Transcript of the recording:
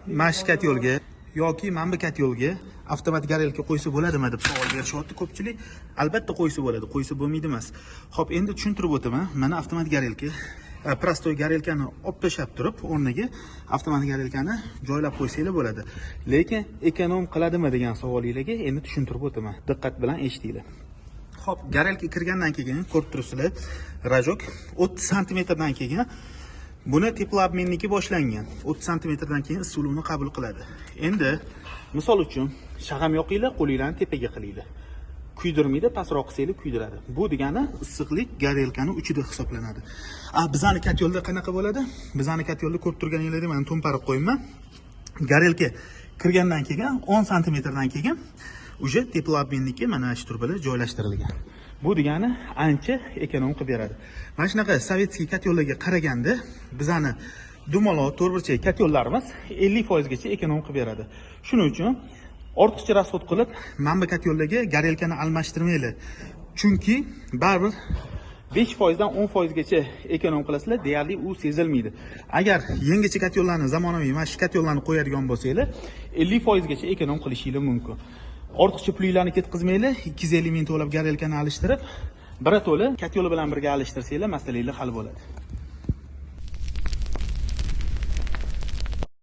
mana shu kat yo'lga yoki mana bu kat yo'lga avtomat garelka qo'ysa bo'ladimi deb savol berishyapti ko'pchilik. Albatta qo'ysa bo'ladi, qo'ysa bo'lmaydi emas. Xo'p, endi tushuntirib o'taman. Mana avtomat garelka, prostoy garelkani olib tashlab turib, o'rniga avtomat garelkani joylab qo'ysanglar bo'ladi. Lekin ekonom qiladimi degan savolingizga endi tushuntirib o'taman. Diqqat bilan eshitinglar. Xo'p, garelka kirgandan keyin ko'rib turibsizlar, rajok 30 santimetrdan keyin buni teploobmenniki boshlangan. 30 santimetrdan keyin issiqlikni qabul qiladi. Endi misol uchun shag'am yoqinglar, qo'linglarni tepaga qilinglar. Kuydirmaydi, pastroq qilsanglar kuydiradi. Bu degani issiqlik garelkani uchida hisoblanadi. Bizani kat yo'lda qanaqa bo'ladi? Bizani kat yo'lda ko'rib turganingizdek men to'mparib qo'ymayman. Garelka kirgandan keyin 10 santimetrdan keyin uje teploobmenniki mana shu turbalar joylashtirilgan. Bu degani ancha ekonom qilib beradi. Mana shunaqa sovetskiy kat yo'llarga qaraganda bizani dumaloq to'rtburchak kat yo'llarimiz 50% gacha ekonom qilib beradi. Shuning uchun ortiqcha rasxod qilib, mana bu kat yo'llarga garelkani almashtirmanglar. Chunki baribir 5% dan 10% gacha ekonom qilasizlar, deyarli u sezilmaydi. Agar yangicha kat yo'llarni zamonaviy mana shu kat yo'llarni qo'yadigan bo'lsanglar, 50% gacha ekonom qilishingiz mumkin. Ortiqcha pulinglarni ketkazmanglar, 250 ming to'lab garelkani alishtirib, birato'la kat yo'li bilan birga alishtirsanglar, masalanglar hal bo'ladi.